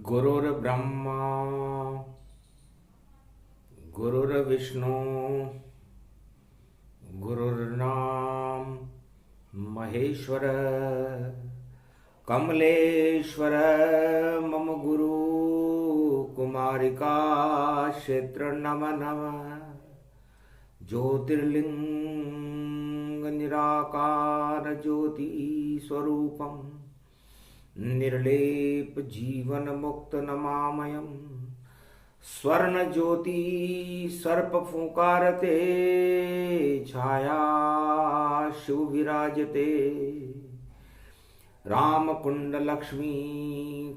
गुरुर्ब्रह्मा गुरुर्विष्णु गुरुर्नाम महेश्वर कमलेश्वर मम गुरु कुमारिका क्षेत्र नम नम ज्योतिर्लिंग निराकार ज्योति स्वरूपम निर्लेप जीवन मुक्त नमामयम् स्वर्ण ज्योति सर्प फूकारते छाया शिव विराजते राम कुंड लक्ष्मी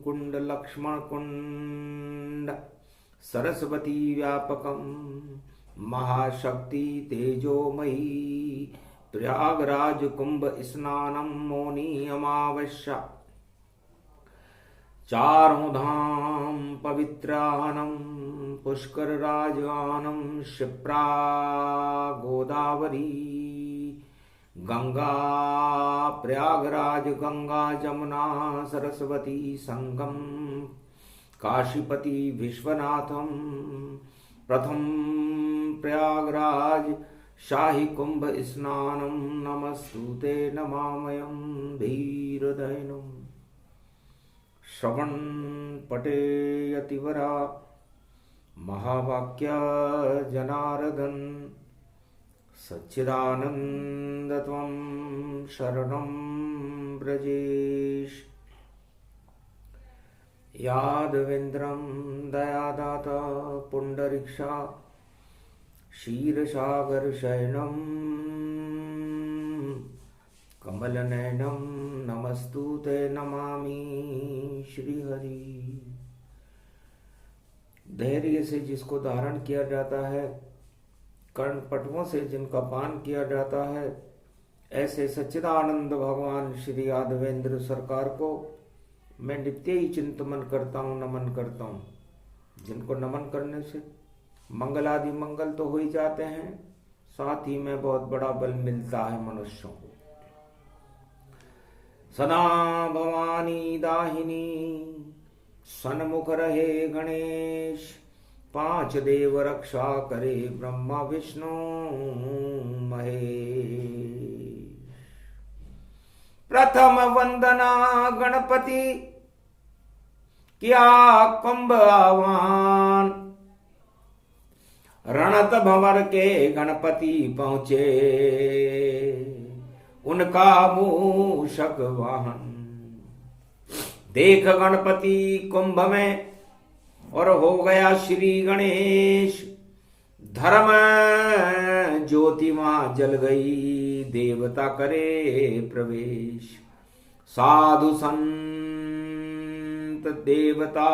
कुंड लक्ष्मण कुंड सरस्वती व्यापकम महाशक्ति तेजोमयी प्रयागराज कुंभ स्नानम मौनी अमावस्या चारों धाम पवित्रानम पुष्कर राजानम क्षिप्रा गोदावरी गंगा प्रयागराज गंगा जमुना सरस्वती संगम काशीपति विश्वनाथम प्रथम प्रयागराज शाही कुंभ स्नानम नमस्तुते नमामयम धीरदैनम श्रवण पटे यतिवरा महावाक्य जनार्दन सच्चिदानंद त्वं शरणं ब्रजेश यादवेन्द्रं दयादाता पुंडरीक्षा क्षीरसागर शयनं कमलनयनं नमस्तुते नमामि श्रीहरि। धैर्य से जिसको धारण किया जाता है, कर्णपटुओं से जिनका पान किया जाता है, ऐसे सच्चिदानंद भगवान श्री यादवेंद्र सरकार को मैं नित्य ही चिंतन करता हूँ, नमन करता हूँ। जिनको नमन करने से मंगल आदि मंगल तो हो ही जाते हैं, साथ ही में बहुत बड़ा बल मिलता है मनुष्यों को। सदा भवानी दाहिनी सन्मुख रहे गणेश, पांच देव रक्षा करे ब्रह्मा विष्णु महेश। प्रथम वंदना गणपति किया कुंभ आह्वान, रणत भंवर के गणपति पहुंचे उनका मूषक वाहन। देख गणपति कुंभ में और हो गया श्री गणेश, धर्म ज्योति वहां जल गई, देवता करे प्रवेश। साधु संत देवता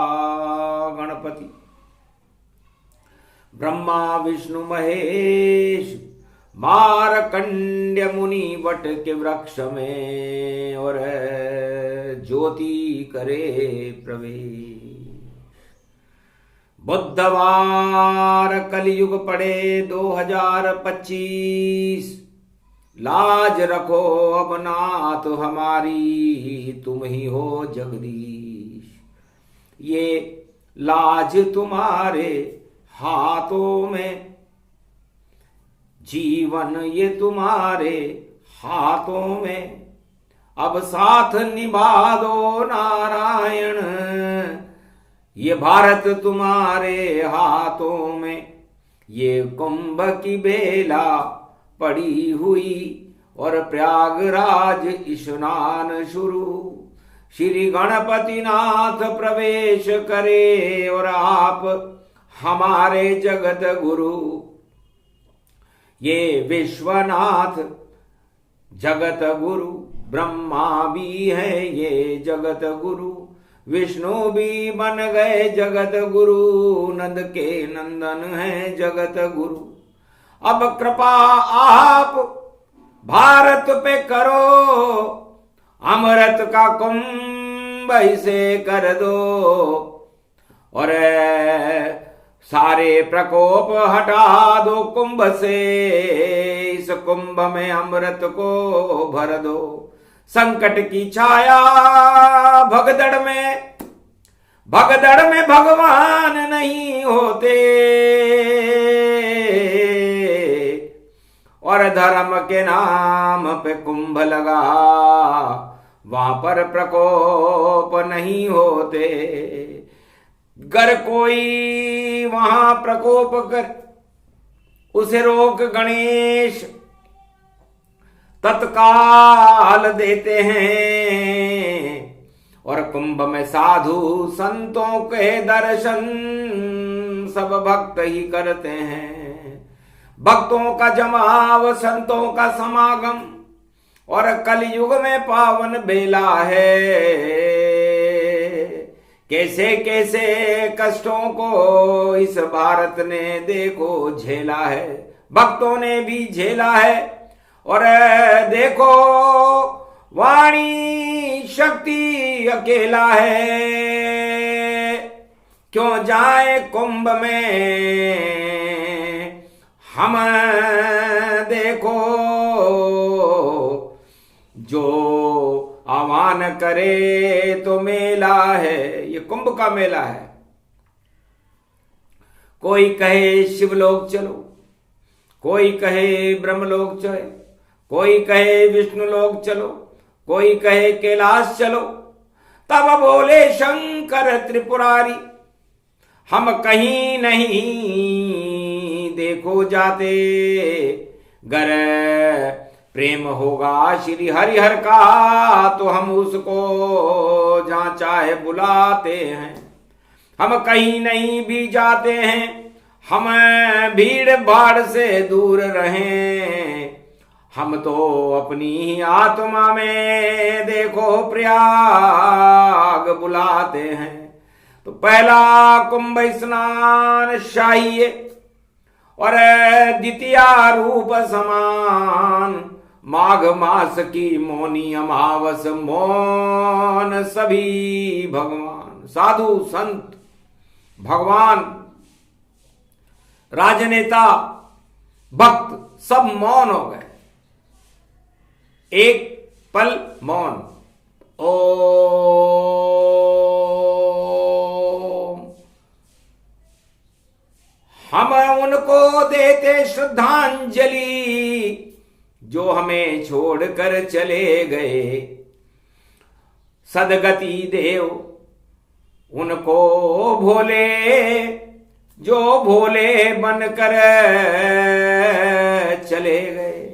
गणपति ब्रह्मा विष्णु महेश, मारकंड्य मुनि वट के वृक्ष में और ज्योति करे प्रवेश। बुधवार कलयुग पड़े 2025, लाज रखो अब नाथ हमारी, तुम ही हो जगदीश। ये लाज तुम्हारे हाथों में, जीवन ये तुम्हारे हाथों में, अब साथ निभा दो नारायण। ये भारत तुम्हारे हाथों में, ये कुंभ की बेला पड़ी हुई और प्रयागराज स्नान शुरू। श्री गणपति नाथ प्रवेश करे और आप हमारे जगत गुरु। ये विश्वनाथ जगत गुरु, ब्रह्मा भी है ये जगत गुरु, विष्णु भी बन गए जगत गुरु, नंद के नंदन है जगत गुरु। अब कृपा आप भारत पे करो, अमृत का कुंभ इसे कर दो और सारे प्रकोप हटा दो कुंभ से, इस कुंभ में अमृत को भर दो। संकट की छाया भगदड़ में भगदड़ में भगवान नहीं होते, और धर्म के नाम पे कुंभ लगा, वहां पर प्रकोप नहीं होते। गर कोई वहां प्रकोप कर उसे रोक गणेश तत्काल देते हैं, और कुंभ में साधु संतों के दर्शन सब भक्त ही करते हैं। भक्तों का जमाव, संतों का समागम, और कलयुग में पावन बेला है। कैसे कैसे कष्टों को इस भारत ने देखो झेला है, भक्तों ने भी झेला है। और देखो वाणी शक्ति अकेला है, क्यों जाए कुंभ में हम, देखो जो आह्वान करे तो मेला है, ये कुंभ का मेला है। कोई कहे शिवलोक चलो, कोई कहे ब्रह्मलोक चले, कोई कहे विष्णुलोक चलो, कोई कहे कैलाश चलो। तब बोले शंकर त्रिपुरारी, हम कहीं नहीं देखो जाते, गर प्रेम होगा श्री हरिहर का तो हम उसको जहां चाहे बुलाते हैं। हम कहीं नहीं भी जाते हैं, हम भीड़ भाड़ से दूर रहें, हम तो अपनी ही आत्मा में देखो प्रयाग बुलाते हैं। तो पहला कुंभ स्नान शाही और द्वितीय रूप समान, माघ मास की मौनी अमावस मौन सभी भगवान, साधु संत भगवान राजनेता भक्त सब मौन हो गए, एक पल मौन। ओम हम उनको देते श्रद्धांजलि जो हमें छोड़कर चले गए, सदगति देव उनको भोले जो भोले बनकर चले गए।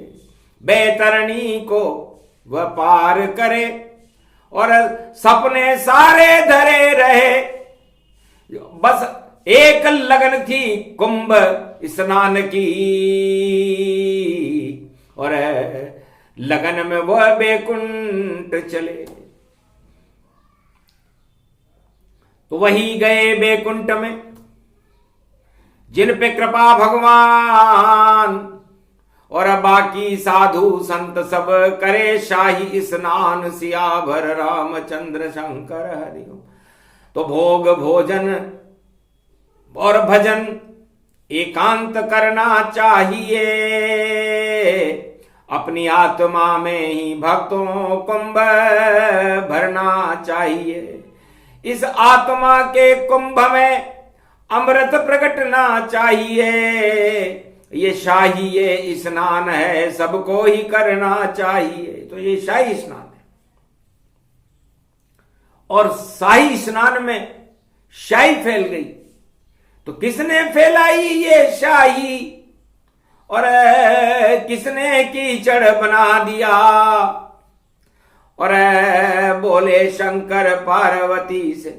बैतरणी को वह पार करे और सपने सारे धरे रहे, बस एक लगन थी कुंभ स्नान की, और लगन में वह बैकुंठ चले। तो वही गए बैकुंठ में जिन पे कृपा भगवान, और बाकी साधु संत सब करे शाही स्नान, सियावर रामचंद्र शंकर हरिओम। तो भोग भोजन और भजन एकांत करना चाहिए, अपनी आत्मा में ही भक्तों कुंभ भरना चाहिए। इस आत्मा के कुंभ में अमृत प्रकटना चाहिए। ये शाही ये स्नान है, सबको ही करना चाहिए। तो ये शाही स्नान है, और शाही स्नान में शाही फैल गई। तो किसने फैलाई ये शाही, और किसने कीचड़ बना दिया, और बोले शंकर पार्वती से,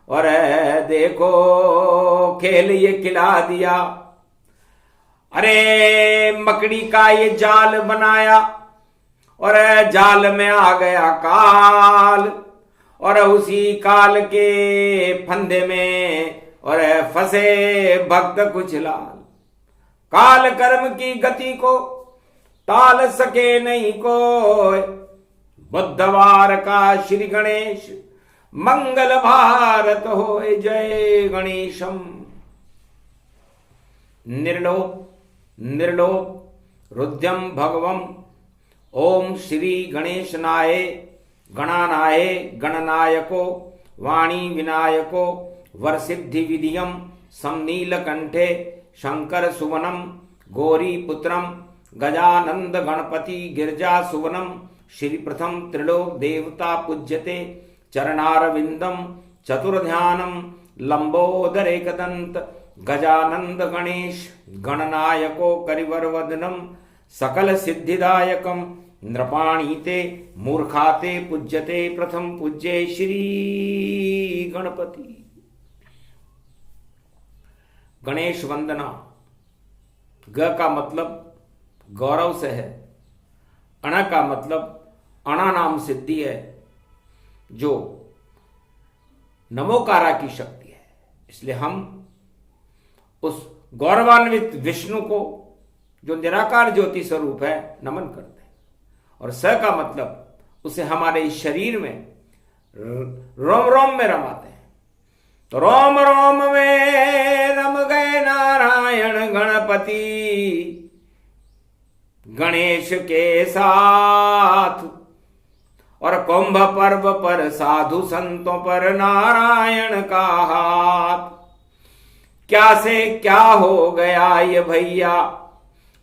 और देखो खेल ये खिला दिया। अरे मकड़ी का ये जाल बनाया, और जाल में आ गया काल, और उसी काल के फंदे में और फंसे भक्त कुछ लाल। काल कर्म की गति को टाल सके नहीं कोई, बुधवार का श्री गणेश मंगल भारत होए, जय गणेशम। निर्लोप निर्लोप रुद्रम भगवम। ओम श्री गणेशनाय गणानाय गणनायको वाणी विनायको वरसिद्धि विधियम समनीलकंठे शंकर सुवनम गौरी पुत्रम गजानंद गणपति गिरजा सुवनम श्री प्रथम त्रिलोक देवता पूज्यते चरणारविंदम चतुर्ध्यानम लंबोदर एकदंत गजानंद गणेश गणनायको करिवरवदनम सकल सिद्धिदायकम नृपाणीते मूर्खाते पूज्यते प्रथम पूज्ये श्री गणपति। गणेश वंदना। ग का मतलब गौरव से है, अण का मतलब अणा नाम सिद्धि है जो नमोकारा की शक्ति है। इसलिए हम उस गौरवान्वित विष्णु को जो निराकार ज्योति स्वरूप है नमन करते हैं। और स का मतलब उसे हमारे इस शरीर में रोम रोम में रमाते हैं। तो रोम रोम में रम गए नारायण गणपति गणेश के साथ, और कुंभ पर्व पर साधु संतों पर नारायण का हाथ। क्या से क्या हो गया ये भैया,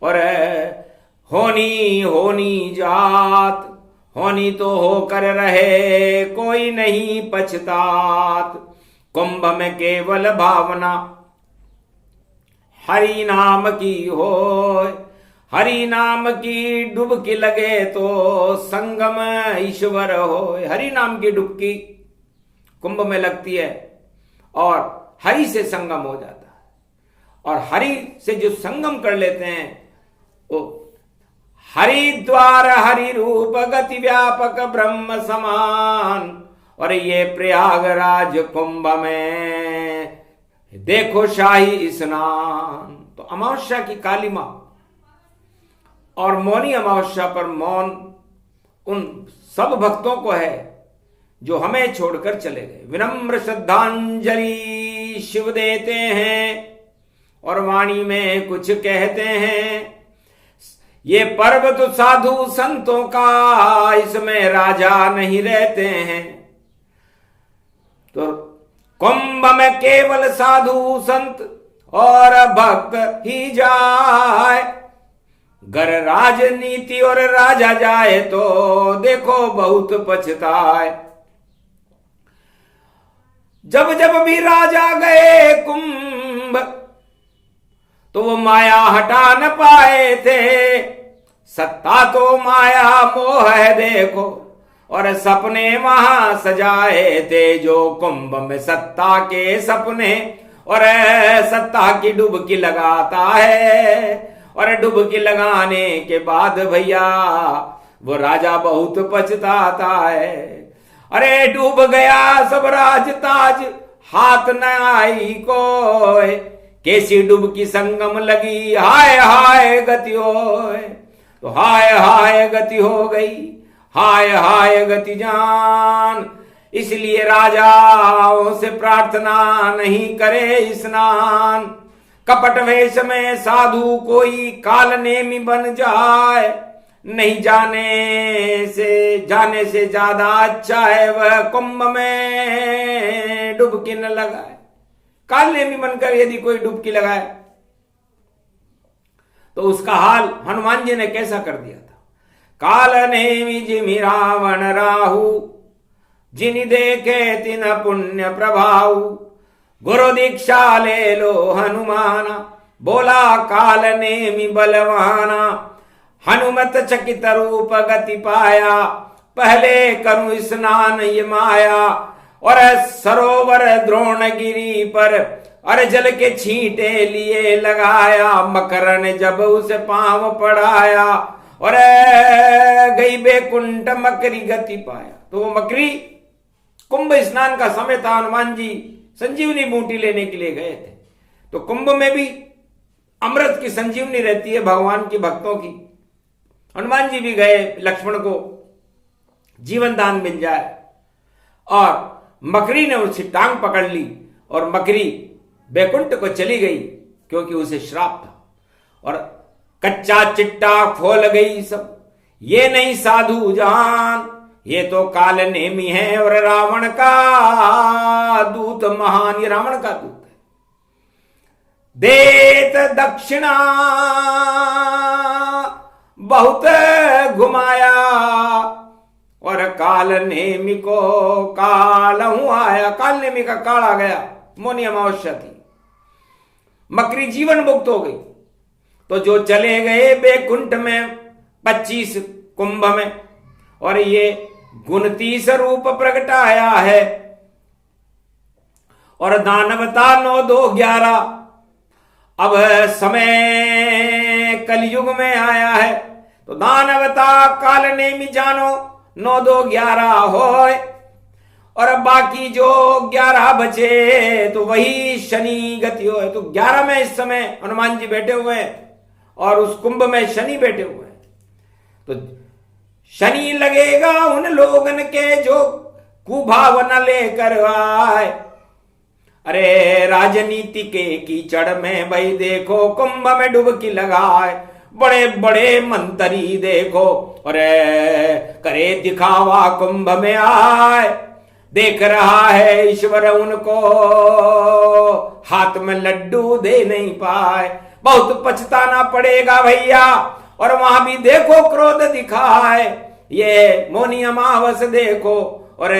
और होनी होनी जात, होनी तो होकर रहे कोई नहीं पछतात। कुंभ में केवल भावना हरि नाम की हो, हरि नाम की डुबकी लगे तो संगम ईश्वर हो। हरि नाम की डुबकी कुंभ में लगती है और हरि से संगम हो जाता है। और हरि से जो संगम कर लेते हैं वो हरिद्वार हरि रूप गति व्यापक ब्रह्म समान। और ये प्रयागराज कुंभ में देखो शाही स्नान। तो अमावस्या की कालिमा और मौनी अमावस्या पर मौन उन सब भक्तों को है जो हमें छोड़कर चले गए। विनम्र श्रद्धांजलि शिव देते हैं और वाणी में कुछ कहते हैं। ये पर्व तो साधु संतों का, इसमें राजा नहीं रहते हैं। तो कुंभ में केवल साधु संत और भक्त ही जाए। गर राजनीति और राजा जाए तो देखो बहुत पछताए। जब जब भी राजा गए कुंभ तो वो माया हटा न पाए थे। सत्ता तो माया मोह है देखो, और सपने वहां सजाए थे जो कुंभ में सत्ता के सपने। और सत्ता की डुबकी लगाता है, और डुबकी लगाने के बाद भैया वो राजा बहुत पछताता है। अरे डूब गया सब राज ताज, हाथ न आई कोई, कैसी डुबकी संगम लगी, हाय हाय गति होए। तो हाय हाय गति हो गई, हाय हाय गति जान। इसलिए राजाओं से प्रार्थना नहीं करे स्नान। कपट वेश में साधु कोई काल नेमी बन जाए, नहीं जाने से ज्यादा अच्छा है वह कुंभ में डुबकी न लगाए। काल नेमी बनकर यदि कोई डुबकी लगाए तो उसका हाल हनुमान जी ने कैसा कर दिया था। काल नेमी जिमि रावण राहु, जिनि देखे तिन पुण्य प्रभाव। गुरु दीक्षा ले लो हनुमाना, बोला काल नेमि बलवाना। हनुमत चकित रूप गति पाया, पहले करूं स्नान ये माया। और सरोवर द्रोणगिरी पर अरे जल के छींटे लिए लगाया। मकर ने जब उसे पांव पड़ाया, और गई बेकुंठ मकरी गति पाया। तो वो मकरी कुंभ स्नान का समय था, हनुमान जी संजीवनी बूटी लेने के लिए गए थे। तो कुंभ में भी अमृत की संजीवनी रहती है भगवान की भक्तों की। हनुमान जी भी गए लक्ष्मण को जीवन दान मिल जाए, और मकरी ने उसकी टांग पकड़ ली और मकरी बैकुंठ को चली गई क्योंकि उसे श्राप था। और कच्चा चिट्टा खोल गई सब, ये नहीं साधु जहान, ये तो काल नेमी है और रावण का दूत महान, ये रावण का दूत है। देत दक्षिणा बहुत घुमाया और काल नेमी को काल हूं आया। काल नेमी का काल आ गया, मौनी अमावस्या थी, मकरी जीवन मुक्त हो गई। तो जो चले गए बैकुंठ में 25 कुंभ में, और ये 29 रूप प्रगटाया है। और दानवता 9 2 11 अब समय कलयुग में आया है। तो दानवता काल नेमी जानो 9 2 11 होए, और बाकी जो 11 बचे तो वही शनि गति हो। तो 11 में इस समय हनुमान जी बैठे हुए हैं और उस कुंभ में शनि बैठे हुए हैं। तो शनि लगेगा उन लोगन के जो कुभावना लेकर आए। अरे राजनीति के कीचड़ में भाई देखो कुंभ में डुबकी लगाए। बड़े बड़े मंत्री देखो अरे करे दिखावा कुंभ में आए। देख रहा है ईश्वर उनको हाथ में लड्डू दे नहीं पाए। बहुत पछताना पड़ेगा भैया। और वहां भी देखो क्रोध दिखाए। ये मौनी अमावस देखो और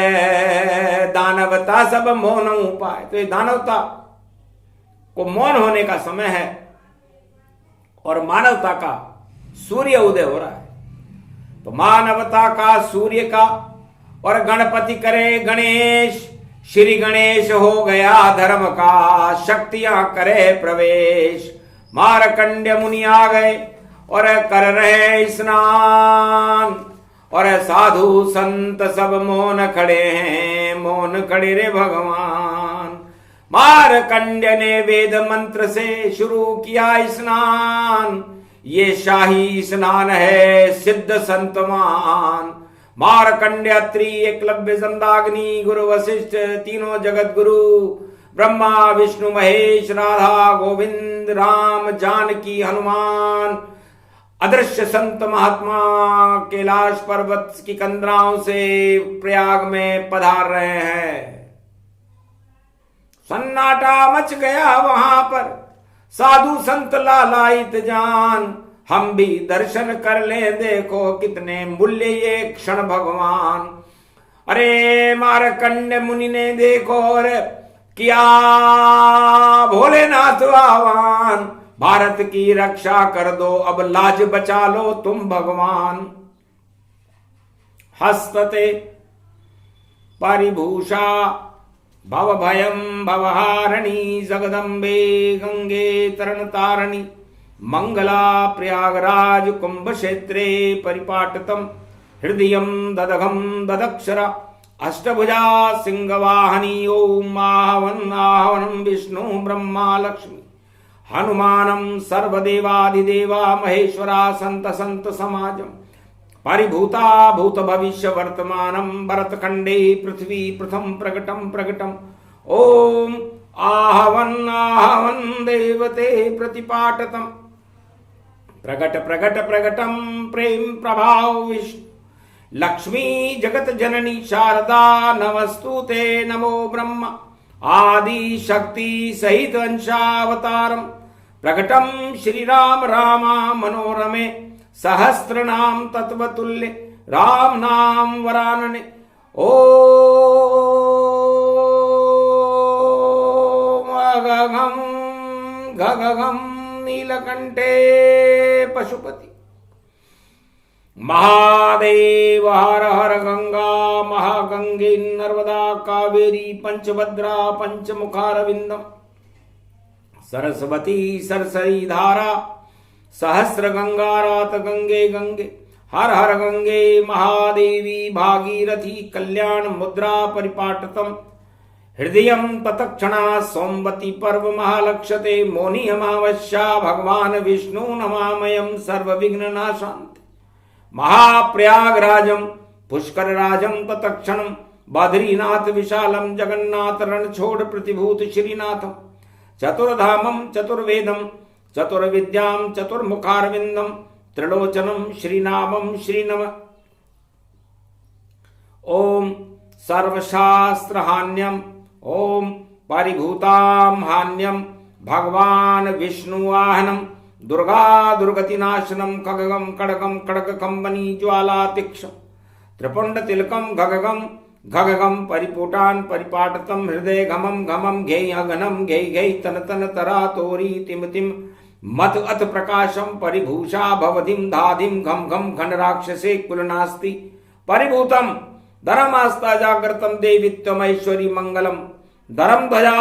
दानवता सब मौन उपाय। तो ये दानवता को मौन होने का समय है और मानवता का सूर्य उदय हो रहा है। तो मानवता का सूर्य का और गणपति करे गणेश। श्री गणेश हो गया धर्म का, शक्तियां करे प्रवेश। मारकंड्य मुनि आ गए और कर रहे स्नान। और साधु संत सब मौन खड़े हैं, मौन खड़े रे भगवान। मारकंड्य ने वेद मंत्र से शुरू किया स्नान। ये शाही स्नान है सिद्ध संतमान। मारकंड्य अत्रि एकलव्य संदाग्नि गुरु वशिष्ठ तीनों जगत गुरु। ब्रह्मा विष्णु महेश राधा गोविंद राम जानकी हनुमान। अदृश्य संत महात्मा कैलाश पर्वत की कंदराओं से प्रयाग में पधार रहे हैं। सन्नाटा मच गया वहां पर, साधु संत लालायित जान। हम भी दर्शन कर ले, देखो कितने मूल्य ये क्षण भगवान। अरे मारकंड मुनि ने देखो और किया भोलेनाथ आह्वान। भारत की रक्षा कर दो, अब लाज बचा लो तुम भगवान। हस्तते परिभूषा भव भयम भवहारिणी। जगदम्बे गंगे तरण तारिणी। मंगला प्रयागराज कुंभ क्षेत्रे परिपाटतम। हृदयम ददघम ददक्षरा अष्टभुजा सिंहवाहनी। ओम आहवन आहवनम विष्णु ब्रह्मा लक्ष्मी हनुमानम सर्वदेवाधिदेवा महेश्वरा संत संत समाजम। परिभूता भूत भविष्य वर्तमानम भरतखंडे पृथ्वी प्रथम प्रकटम प्रकटम। ओम आहवन आहवन देवते प्रतिपाटतम। प्रकट प्रकट प्रकटम प्रेम प्रभाव विष्णु लक्ष्मी जगत जननी शारदा। नमस्तुते नमो ब्रह्मा आदि शक्ति सहित अंशावतारम। प्रकटम श्री राम रामा मनोरमे। सहस्त्र नाम तत्वतुल्य राम नाम वरानने। ओम गगम गगम नीलकंठे पशुपति। महादेव हर हर गंगा महागंगे नर्मदा कावेरी पंचभद्रा पंचमुखारविंदम। सरस्वती सरसरी धारा सहस्र गंगा रात गंगे गंगे। हर हर गंगे महादेवी भागीरथी कल्याण मुद्रा परिपाटतम। हृदयम ततक्षणा सोमवती पर्व महालक्ष्यते। मौनी अमावस्या भगवान विष्णु नमामयम सर्व विघ्न नाशांत। महाप्रयागराजम पुष्कर राजम तत्क्षणम। बद्रीनाथ विशालम जगन्नाथ रणछोड़ प्रतिभूत श्रीनाथम। चतुर्धामम चतुर्वेदम चतुर्विद्याम चतुर्मुखारविंदम। त्रिलोचनम श्रीनामम श्रीनम। ओम सर्वशास्त्रहान्यम ओम परिभूताम हान्यम भगवान विष्णुवाहनम दुर्गा दुर्गतिनाशनम खगगम खड़गम खड़ग कंबनी ज्वाला तीक्ष त्रिपुंड तिलकम घगगम घगगम परिपुटान परिपाटतम हृदय घमम घमम घेय अघनम घेय घेय तन तन तरा तोरी तिम तिम मत अथ प्रकाशम परिभूषा भवधिम धाधिम घम घम खंड राक्षसे कुलनास्ति परिभूतम धरमास्ता जागृतम देवित्वमैश्वरी मंगलम धरम ध्वजा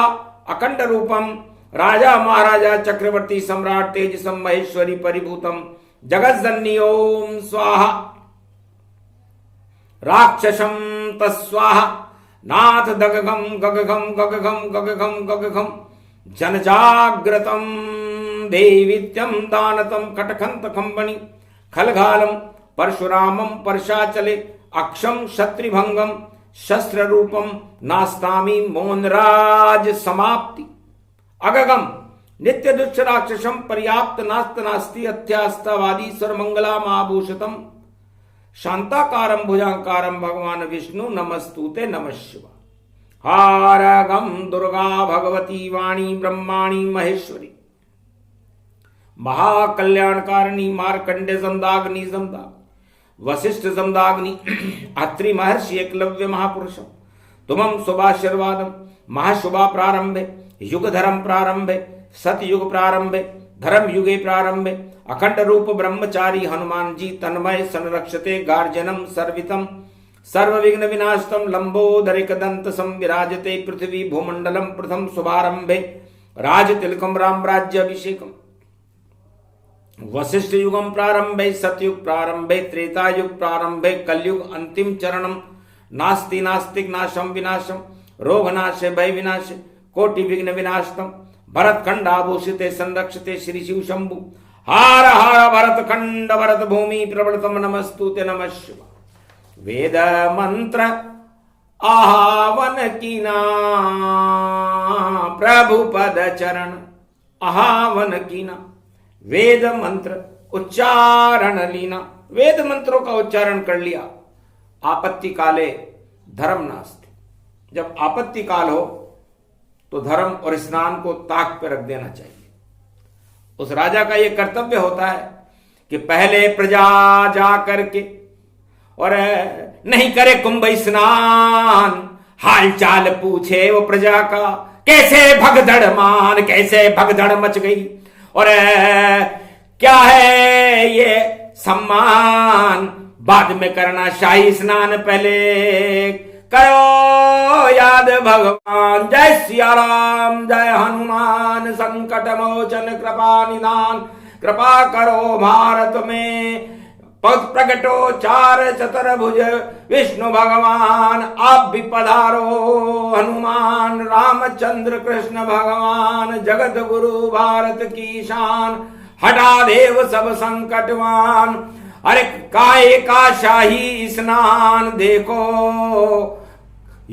अखंड रूपम राजा महाराजा चक्रवर्ती सम्राट तेजसम महेश्वरी परिभूतम जगज्जननी ओम स्वाहा राक्षसम तस्वाहा नाथ दगघम गगघम गगघम गगघम गगघम जनजाग्रतम देवित्यम दानतम कटखंत खंबनी खलघालम परशुरामम परशाचले अक्षम क्षत्रिभंगम शस्त्र रूपम नास्तामी मौनराज समाप्ति अगगम नित्य दुष्ट राक्षसम पर्याप्त नास्त नास्ति अत्यास्तवादी सर्वमंगला महाभूषितम शांताकारम भुजाकारम भगवान विष्णु नमस्तुते नमः शिवाय। हारगम दुर्गा भगवती वाणी ब्रह्माणी महेश्वरी महाकल्याणकारिणी मार्कंडे जमदाग्नि जमदाग वशिष्ठ जमदाग्नि अत्रि महर्षि एकलव्य महापुरुषम तुमं शुभाशीर्वादम महाशुभा प्रारंभे युग धर्म प्रारंभे सतयुग प्रारंभे धर्म युगे प्रारंभे अखंड रूप ब्रह्मचारी हनुमान जी तन्मय संरक्षते गार्जनम सर्वितम सर्व विघ्न विनाशतम लंबोदरिक दंत संविराजते पृथ्वी भूमंडलम प्रथम शुभारंभे राज तिलकम राम राज्य अभिषेकम वशिष्ठ युगम प्रारंभे सतयुग प्रारंभे त्रेता युग प्रारंभे कलयुग अंतिम चरणम नास्ति नास्तिक नाशम विनाशम रोग नाशे भय विनाशे कोटि विघ्न विनाशतम भरत खंड आभूषिते संरक्षिते श्री शिव शंभु हार हार भरत खंड भरत भूमि प्रवर्तम नमस्तुते नमः शिवाय। वेद मंत्र आहावन कीना प्रभु पद चरण आहावन कीना वेद मंत्र उच्चारण लीना वेद मंत्रों का उच्चारण कर लिया। आपत्ति काले धर्म नास्ति जब आपत्ति काल हो तो धर्म और स्नान को ताक पर रख देना चाहिए। उस राजा का यह कर्तव्य होता है कि पहले प्रजा जा करके और नहीं करे कुंभ स्नान हाल चाल पूछे वो प्रजा का कैसे भगदड़ मान कैसे भगदड़ मच गई और क्या है ये सम्मान बाद में करना शाही स्नान पहले करो याद भगवान। जय सिया राम जय हनुमान संकट मोचन कृपा निदान कृपा करो भारत में पग प्रगटो चार चतुर्भुज विष्णु भगवान आप भी पधारो हनुमान रामचंद्र कृष्ण भगवान जगत गुरु भारत की शान हटा देव सब संकटवान। अरे काय का शाही स्नान देखो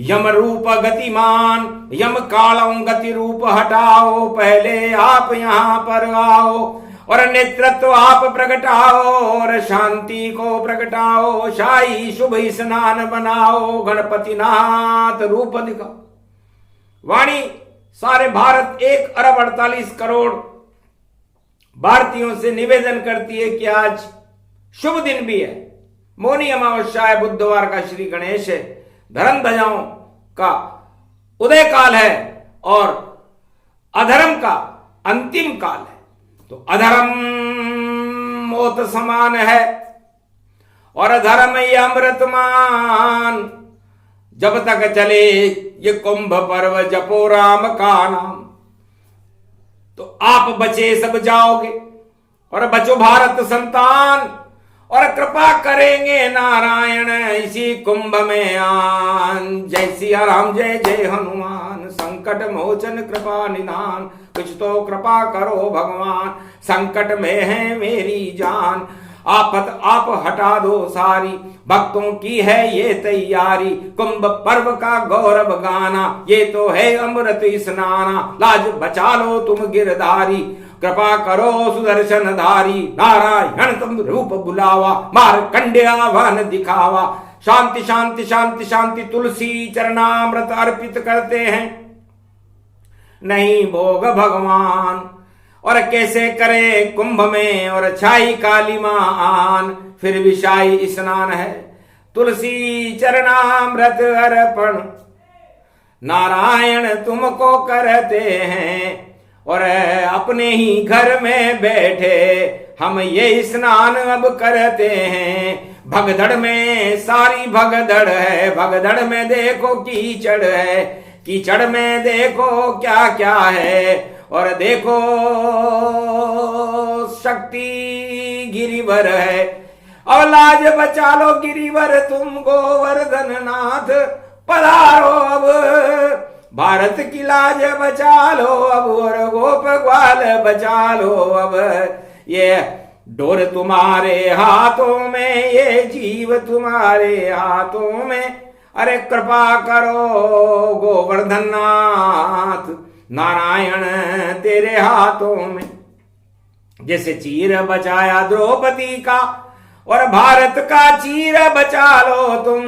यम रूप गतिमान यम कालों गति रूप हटाओ पहले आप यहाँ पर आओ और नेतृत्व आप प्रगटाओ और शांति को प्रगटाओ शाही शुभ स्नान बनाओ गणपति नाथ रूप दिखाओ। वाणी सारे भारत 1 अरब 48 करोड़ भारतीयों से निवेदन करती है कि आज शुभ दिन भी है मौनी अमावस्या है बुधवार का श्री गणेश है धर्म ध्वजाओं का उदय काल है और अधर्म का अंतिम काल है। तो अधर्म मौत समान है और अधर्म ये अमृतमान जब तक चले ये कुंभ पर्व जपो राम का नाम तो आप बचे सब जाओगे और बचो भारत संतान और कृपा करेंगे नारायण इसी कुंभ में आन। जय सिया राम जय जय हनुमान संकट मोचन कृपा निदान कुछ तो कृपा करो भगवान संकट में है मेरी जान आफत आप हटा दो सारी भक्तों की है ये तैयारी कुंभ पर्व का गौरव गाना ये तो है अमृत स्नाना लाज बचा लो तुम गिरधारी कृपा करो सुदर्शन धारी नारायण तुम रूप बुलावा मार कंडे आह्वान दिखावा शांति शांति शांति शांति तुलसी चरणामृत अर्पित करते हैं, नहीं भोग भगवान। और कैसे करे कुंभ में और छाई काली आन, फिर भी शाही स्नान है तुलसी चरणामृत अर्पण। नारायण तुमको करते हैं और अपने ही घर में बैठे हम ये स्नान अब करते हैं। भगदड़ में सारी भगदड़ है, भगदड़ में देखो कीचड़ है, कीचड़ में देखो क्या क्या है। और देखो शक्ति गिरिवर है, और लाज बचा लो गिरिवर तुम गोवर्धन नाथ पधारो अब। भारत की लाज बचा लो अब, और गोप ग्वाल बचा लो अब। ये डोर तुम्हारे हाथों में, ये जीव तुम्हारे हाथों में। अरे कृपा करो गोवर्धन नाथ, नारायण तेरे हाथों में। जैसे चीर बचाया द्रौपदी का, और भारत का चीर बचा लो तुम।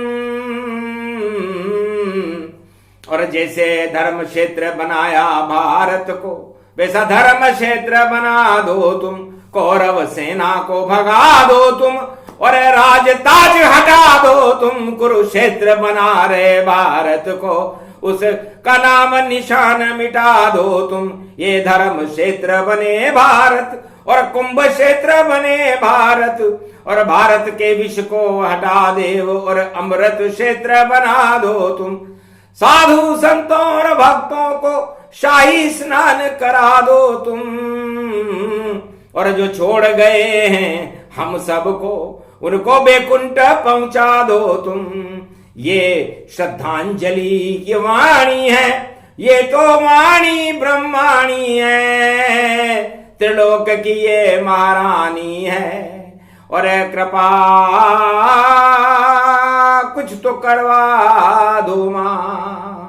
और जैसे धर्म क्षेत्र बनाया भारत को, वैसा धर्म क्षेत्र बना दो तुम। कौरव सेना को भगा दो तुम, और राज ताज हटा दो तुम। कुरुक्षेत्र बना रहे भारत को, उसका नाम निशान मिटा दो तुम। ये धर्म क्षेत्र बने भारत, और कुंभ क्षेत्र बने भारत। और भारत के विष को हटा दे, और अमृत क्षेत्र बना दो तुम। साधु संतों और भक्तों को शाही स्नान करा दो तुम। और जो छोड़ गए हैं हम सबको, उनको बैकुंठ पहुंचा दो तुम। ये श्रद्धांजलि की वाणी है, ये तो वाणी ब्रह्माणी है। त्रिलोक की ये महारानी है, और कृपा कुछ तो करवा दो मां।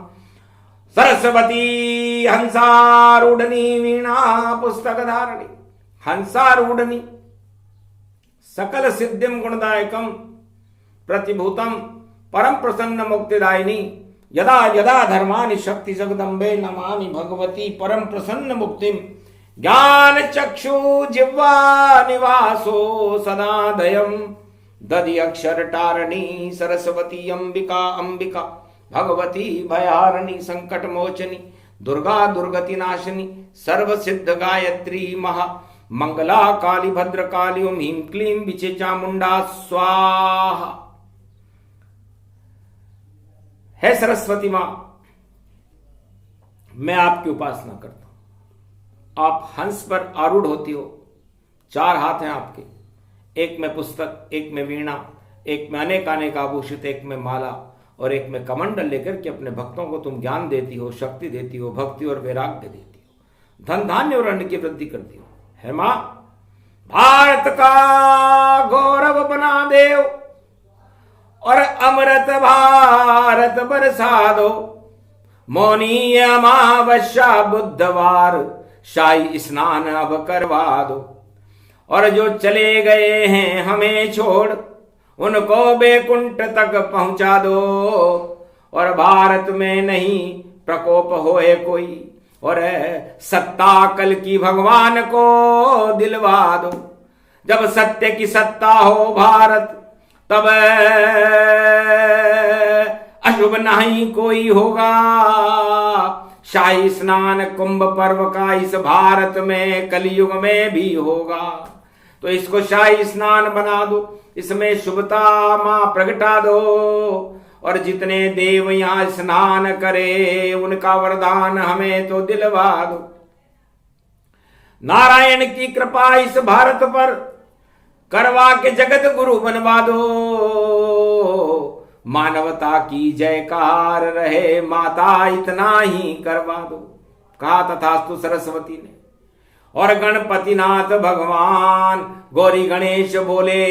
सरस्वती हंसारूढ़नी वीणा पुस्तक धारणी, हंसारूढ़नी सकल सिद्धिम गुणदायकम प्रतिभूतम परम प्रसन्न मुक्तिदायिनी। यदा यदा धर्मानि शक्ति जगदम्बे नमामि भगवती परम प्रसन्न मुक्तिम। ज्ञान चक्षु जिह्वा निवासो सदा दयम दधि अक्षर टारणी सरस्वती अंबिका अंबिका भगवती भयारणी संकट मोचनी दुर्गा दुर्गति नाशिनी सर्व सिद्ध गायत्री महा मंगला काली भद्र काली ओम ह्रीं क्लीं विचे चामुंडा स्वाहा। है सरस्वती मां, मैं आपकी उपासना करता हूं। आप हंस पर आरूढ़ होती हो, चार हाथ हैं आपके, एक में पुस्तक, एक में वीणा, एक में अनेक अनेक आभूषित, एक में माला, और एक में कमंडल लेकर के अपने भक्तों को तुम ज्ञान देती हो, शक्ति देती हो, भक्ति और वैराग्य देती हो, धन धान्य और अन्न की वृद्धि करती हो। है मां, भारत का गौरव बना देव और अमृत भारत बरसा दो। मौनी अमावस्या बुधवार शाही स्नान अब करवा दो। और जो चले गए हैं हमें छोड़, उनको बैकुंठ तक पहुंचा दो। और भारत में नहीं प्रकोप होए कोई, और सत्ता कल की भगवान को दिलवा दो। जब सत्य की सत्ता हो भारत, तब अशुभ नहीं कोई होगा। शाही स्नान कुंभ पर्व का इस भारत में कलयुग में भी होगा। तो इसको शाही स्नान बना दो, इसमें शुभता मां प्रगटा दो। और जितने देव यहां स्नान करे, उनका वरदान हमें तो दिलवा दो। नारायण की कृपा इस भारत पर करवा के जगत गुरु बनवा दो। मानवता की जयकार रहे माता, इतना ही करवा दो। कहा तथास्तु सरस्वती ने। और गणपति नाथ भगवान गौरी गणेश बोले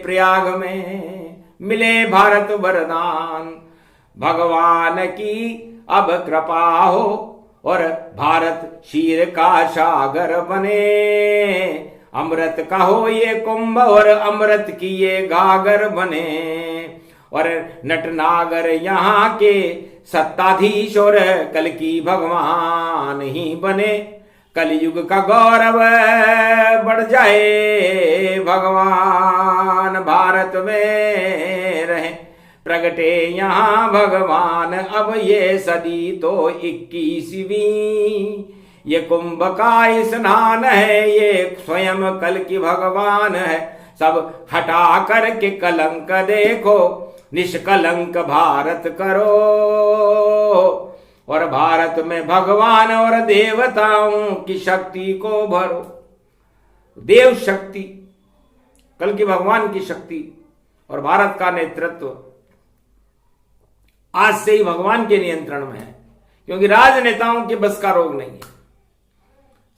प्रयाग में, मिले भारत वरदान। भगवान की अब कृपा हो, और भारत क्षीर का सागर बने। अमृत का हो ये कुंभ, और अमृत की ये गागर बने। और नटनागर यहाँ के सत्ताधीश और कल्कि भगवान ही बने। कलयुग का गौरव बढ़ जाए, भगवान भारत में रहे। प्रगटे यहाँ भगवान अब ये सदी तो 21वीं। ये कुंभ का स्नान है, ये स्वयं कल्कि भगवान है। सब हटा करके कलंक देखो, निष्कलंक भारत करो। और भारत में भगवान और देवताओं की शक्ति को भरो। देव शक्ति, कल्कि भगवान की शक्ति और भारत का नेतृत्व आज से ही भगवान के नियंत्रण में है, क्योंकि राजनेताओं के बस का रोग नहीं है।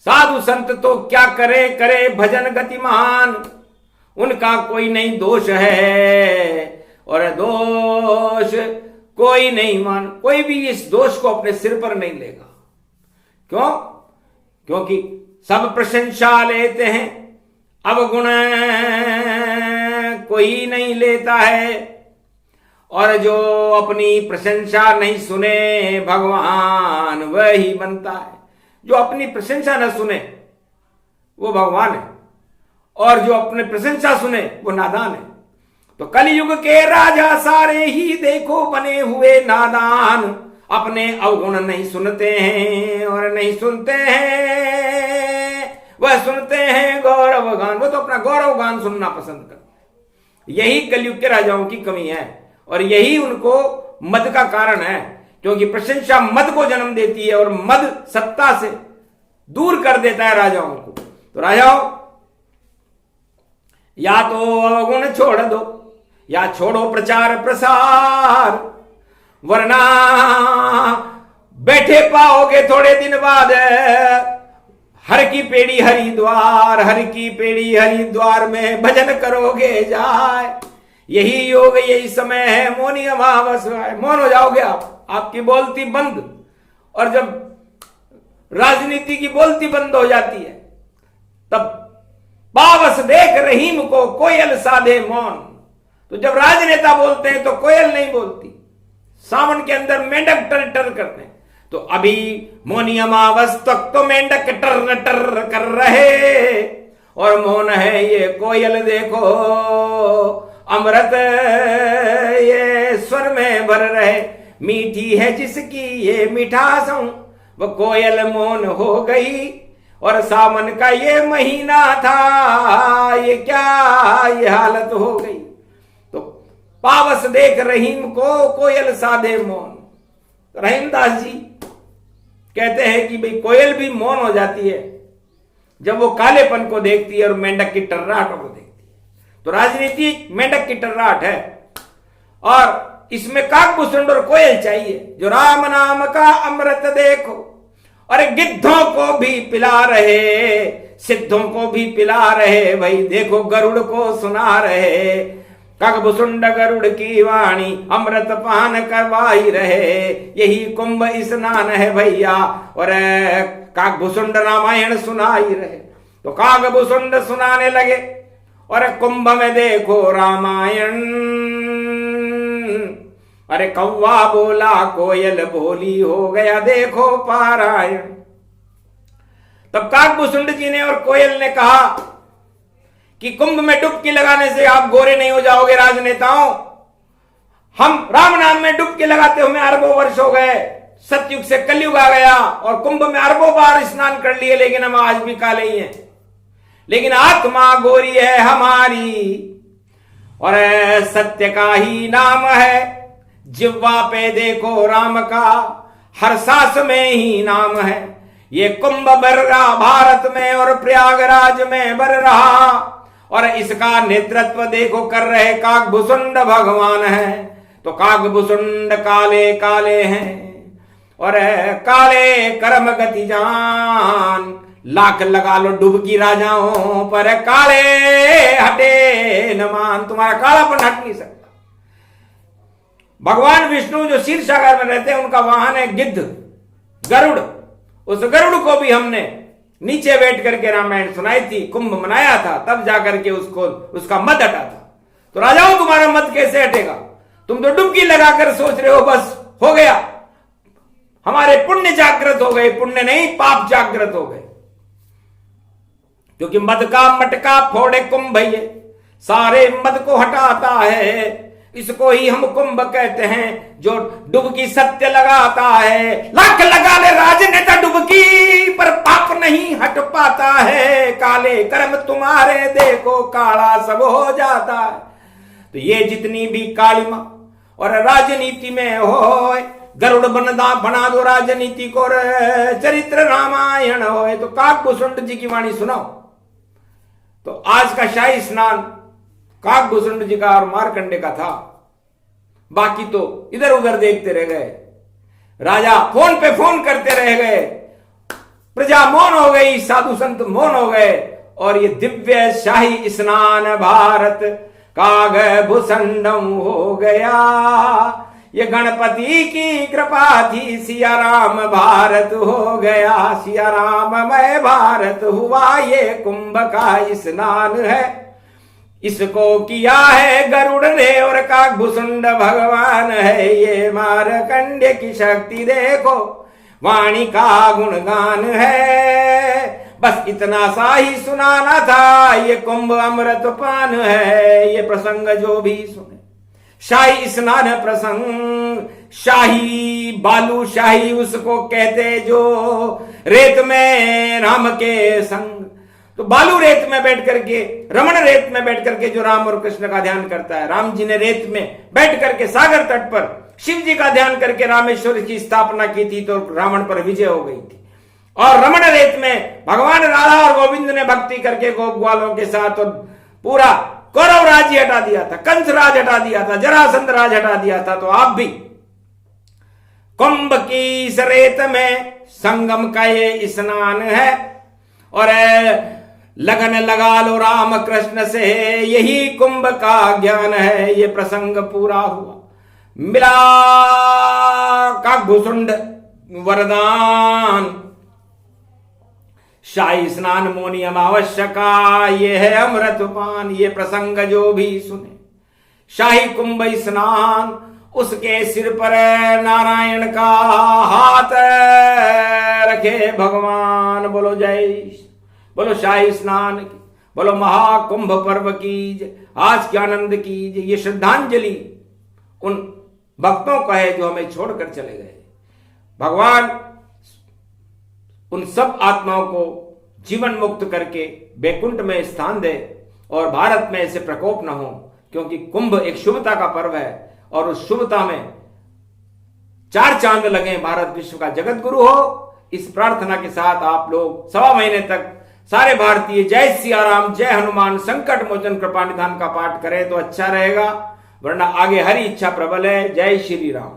साधु संत तो क्या करे करे भजन गति महान, उनका कोई नहीं दोष है और दोष कोई नहीं मान। कोई भी इस दोष को अपने सिर पर नहीं लेगा। क्यों? क्योंकि सब प्रशंसा लेते हैं, अवगुण कोई नहीं लेता है। और जो अपनी प्रशंसा नहीं सुने भगवान वही बनता है। जो अपनी प्रशंसा न सुने वो भगवान है, और जो अपने प्रशंसा सुने वो नादान है। तो कलयुग के राजा सारे ही देखो बने हुए नादान। अपने अवगुण नहीं सुनते हैं और नहीं सुनते हैं, वह सुनते हैं गौरव गान। वो तो अपना गौरव गान सुनना पसंद करते। यही कलयुग के राजाओं की कमी है और यही उनको मद का कारण है, क्योंकि प्रशंसा मद को जन्म देती है और मद सत्ता से दूर कर देता है राजाओं को। तो राजाओं, या तो अवगुण छोड़ दो या छोड़ो प्रचार प्रसार, वरना बैठे पाओगे थोड़े दिन बाद हर की पेड़ी हरिद्वार। हर की पेड़ी हरिद्वार में भजन करोगे जाए। यही योग, यही समय है, मौनी अमावस्या है। मौन हो जाओगे आप, आपकी बोलती बंद। और जब राजनीति की बोलती बंद हो जाती है तब पावस देख रहीम को कोयल साधे मौन। तो जब राजनेता बोलते हैं तो कोयल नहीं बोलती, सावन के अंदर मेंढक टर टर करते हैं। तो अभी मौनी अमावस तक तो मेंढक टर टर कर रहे और मौन है ये कोयल। देखो अमृत ये स्वर में भर रहे, मीठी है जिसकी ये मिठास, वो कोयल मौन हो गई। और सावन का ये महीना था, ये क्या ये हालत हो गई। तो पावस देख रहीम को कोयल साधे मौन। तो रहीमदास जी कहते हैं कि भाई कोयल भी मौन हो जाती है जब वो कालेपन को देखती है और मेंढक की टर्राहट को देखती है। तो राजनीति मेंढक की टर्राहट है और इसमें काकभूषण और कोयल चाहिए जो राम नाम का अमृत देखो। अरे गिद्धों को भी पिला रहे, सिद्धों को भी पिला रहे, भाई देखो गरुड़ को सुना रहे। काकभूषुंड गरुड़ की वाणी अमृत पान करवाई रहे। यही कुंभ स्नान है भैया, और काकभूषुंड रामायण सुनाई रहे। तो काकभूषुंड सुनाने लगे और कुंभ में देखो रामायण। अरे कौवा बोला कोयल बोली, हो गया देखो पारायण। तब काकभूषुंड जी ने और कोयल ने कहा कि कुंभ में डुबकी लगाने से आप गोरे नहीं हो जाओगे राजनेताओं। हम राम नाम में डुबकी लगाते हुए अरबों वर्ष हो गए, सतयुग से कलयुग आ गया और कुंभ में अरबों बार स्नान कर लिए, लेकिन हम आज भी काले ही हैं। लेकिन आत्मा गोरी है हमारी और सत्य का ही नाम है। जिह्वा पे देखो राम का, हर सांस में ही नाम है। ये कुंभ भर रहा भारत में और प्रयागराज में भर रहा, और इसका नेतृत्व देखो कर रहे काकभूषुंड भगवान है। तो काकभूषुंड काले काले हैं और काले कर्म गति जान। लाख लगा लो डुबकी राजाओं पर, काले हटे न मान। तुम्हारा कालापन हट नहीं सकता। भगवान विष्णु जो क्षीर सागर में रहते हैं उनका वाहन है गिद्ध, गरुड़। उस गरुड़ को भी हमने नीचे बैठ करके रामायण सुनाई थी, कुंभ मनाया था, तब जाकर के उसका मद हटा था। तो राजाओं तुम्हारा मद कैसे हटेगा? तुम तो डुबकी लगाकर सोच रहे हो बस हो गया, हमारे पुण्य जागृत हो गए। पुण्य नहीं, पाप जागृत हो गए। क्योंकि मद का मटका फोड़े कुंभ ये सारे मद को हटाता है। इसको ही हम कुंभ कहते हैं, जो डुबकी सत्य लगाता है। लाख लगा ले राजनेता डुबकी, पर पाप नहीं हट पाता है। काले कर्म तुम्हारे देखो काला सब हो जाता है। तो ये जितनी भी कालिमा और राजनीति में हो, गरुड़ बना दो राजनीति को, चरित्र रामायण हो, तो काकभूषुंड जी की वाणी सुनाओ। तो आज का शाही स्नान काकभूषुंड जी का और मार्कंडे का था। बाकी तो इधर उधर देखते रह गए, राजा फोन पे फोन करते रह गए, प्रजा मौन हो गई, साधु संत मौन हो गए। और ये दिव्य शाही स्नान भारत काकभूषुंडम हो गया। ये गणपति की कृपा थी, सिया राम भारत हो गया। सिया राममय भारत हुआ, ये कुंभ का स्नान है। इसको किया है गरुड़ ने और काकभूषुंड भगवान है। ये मार्कंडेय की शक्ति देखो, वाणी का गुणगान है। बस इतना सा ही सुनाना था, ये कुंभ अमृत पान है। ये प्रसंग जो भी सुने, शाही स्नान प्रसंग, शाही बालू शाही उसको कहते जो रेत में राम के संग। तो बालू रेत में बैठ करके, रमण रेत में बैठ करके जो राम और कृष्ण का ध्यान करता है। राम जी ने रेत में बैठ करके सागर तट पर शिव जी का ध्यान करके रामेश्वर की स्थापना की थी, तो रावण पर विजय हो गई थी। और रमण रेत में भगवान राधा और गोविंद ने भक्ति करके गोप ग्वालों के साथ और पूरा कौरव राज्य हटा दिया था, कंस राज हटा दिया था, जरासंध राज हटा दिया था। तो आप भी कुंभ की इस रेत में संगम का ये स्नान है। और लगन लगा लो राम कृष्ण से, यही कुंभ का ज्ञान है। ये प्रसंग पूरा हुआ, मिला काकभूषुंड वरदान। शाही स्नान मोनि अमावस्या का ये है अमृत पान। ये प्रसंग जो भी सुने, शाही कुंभ स्नान, उसके सिर पर नारायण का हाथ रखे भगवान। बोलो जय, बोलो शाही स्नान की, बोलो महाकुंभ पर्व की जय, आज के आनंद की जय। ये श्रद्धांजलि उन भक्तों का है जो हमें छोड़कर चले गए। भगवान उन सब आत्माओं को जीवन मुक्त करके बैकुंठ में स्थान दे और भारत में ऐसे प्रकोप न हो, क्योंकि कुंभ एक शुभता का पर्व है और उस शुभता में चार चांद लगे, भारत विश्व का जगत गुरु हो। इस प्रार्थना के साथ आप लोग 1.25 महीने तक सारे भारतीय जय सिया राम, जय हनुमान, संकट मोचन, कृपा निधान का पाठ करें तो अच्छा रहेगा, वरना आगे हरि इच्छा प्रबल है। जय श्री राम।